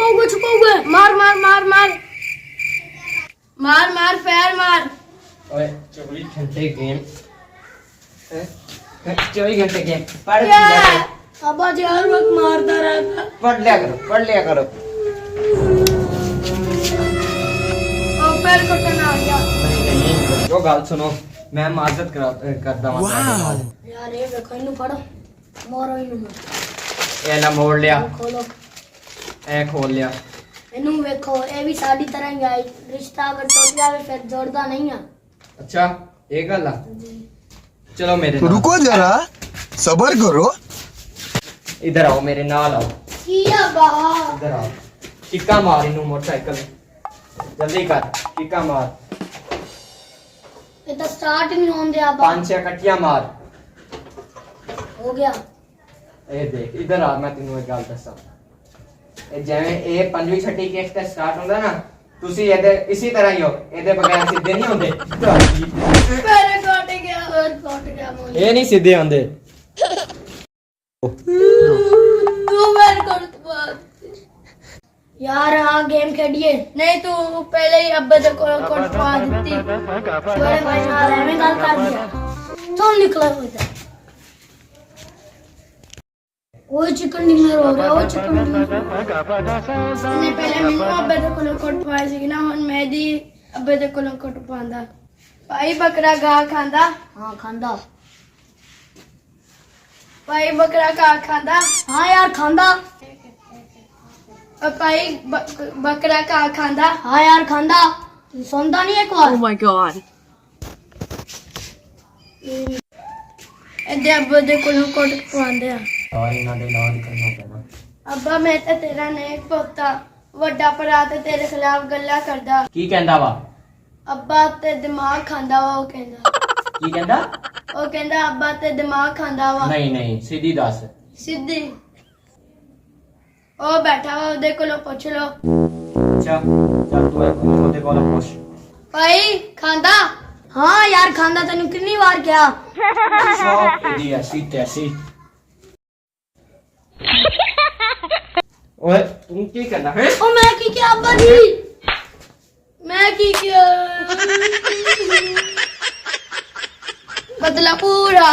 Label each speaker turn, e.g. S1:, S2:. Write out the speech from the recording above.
S1: छुपाऊंगा मार मार मार मार मार मार पैर मार।
S2: ओए 24 घंटे गेम 24 घंटे गेम पढ़
S1: अब्बा जी हर वक्त मारता रहता।
S2: पढ़ लिया करो
S1: और पैर कटना आ गया।
S2: नहीं वो गाल सुनो मैं माजरत करता हूं
S1: यार ये देखो इन्हें पढ़ो मोरो इन्हें
S2: ये ना मोड़ लिया
S1: खोलो
S2: ए खोल लिया
S1: इन्हें देखो ये भी साड़ी तरह ही आई रिश्ता अगर टूट जावे फिर जोड़दा नहीं है।
S2: अच्छा ये गल चलो मेरे नाल
S3: रुको जरा सबर करो
S2: इधर आओ मेरे नाल आओ
S1: किया बा
S2: इधर आओ किक्का मार इनू मोटरसाइकिल जल्दी कर किक्का मार
S1: ये तो स्टार्ट नहीं होने दिया बा।
S2: 5-6 कट्टियां मार
S1: हो गया
S2: ए देख इधर आ मैं तेनू एक गल दसा ए जिवें ए 5वीं 6वीं केस ते स्टार्ट ਹੁੰਦਾ ਨਾ ਤੁਸੀਂ ਇਹਦੇ ਇਸੇ ਤਰ੍ਹਾਂ ਹੀ ਹੋ ਇਹਦੇ ਬਗੈਰ ਸਿੱਧੇ ਨਹੀਂ ਹੁੰਦੇ
S1: पैर कट गया और कट गया मुझे
S2: ਇਹ ਨਹੀਂ ਸਿੱਧੇ ਹੁੰਦੇ
S1: तू पैर कट यार हाँ गेम खेलिए नहीं तू पहले ही अब्बे को पा दी बड़े भाई नाल में गल कर दिया चल निकला उधर वो चिकन डिनर हो गया वो चिकन ने पहले मैंने अब्बे को कोट पाई सी ना हुन मैं दी अब्बे को कोट पांदा भाई बकरा घा खांदा हां खांदा भाई बकरा घा खांदा हां यार खांदा भाई बकरा का खांदा हाँ यार खांदा सुनता नहीं एक बार
S4: Oh my god.
S1: इधर अब्बा दे कोल कोट पांदे आ
S2: और ਇਹਨਾਂ ਦੇ ਇਲਾਜ ਕਰਨਾ ਪੈਣਾ
S1: अब्बा मैं ते तेरा नहीं पोता ਵੱਡਾ ਭਰਾ ਤੇ ਤੇਰੇ ਖਿਲਾਫ ਗੱਲਾਂ ਕਰਦਾ
S2: ਕੀ ਕਹਿੰਦਾ ਵਾ
S1: ਅੱਬਾ ਤੇ ਦਿਮਾਗ ਖਾਂਦਾ ਵਾ ਉਹ ਕਹਿੰਦਾ ਅੱਬਾ ਤੇ ਦਿਮਾਗ ਖਾਂਦਾ ਵਾ
S2: ਨਹੀਂ ਨਹੀਂ ਸਿੱਧੀ ਦੱਸ
S1: ਸਿੱਧੀ ਉਹ ਬੈਠਾ ਵਾ ਉਹਦੇ ਕੋਲੋਂ ਪੁੱਛ ਲੋ
S2: ਅੱਛਾ ਚੱਲ ਤੂੰ ਉਹਦੇ ਕੋਲ ਪੁੱਛ
S1: ਭਾਈ ਖਾਂਦਾ ਹਾਂ ਯਾਰ ਖਾਂਦਾ ਤੈਨੂੰ ਕਿੰਨੀ ਵਾਰ ਕਿਹਾ
S2: ਸ਼ੌਕ ਇਹਦੀ ਐਸੀ ਤੈਸੀ ਓਏ ਤੂੰ ਕੀ ਕਰਦਾ ਹੈ
S1: ओ मैं की क्या अब्बा जी मैं की क्या बदला पूरा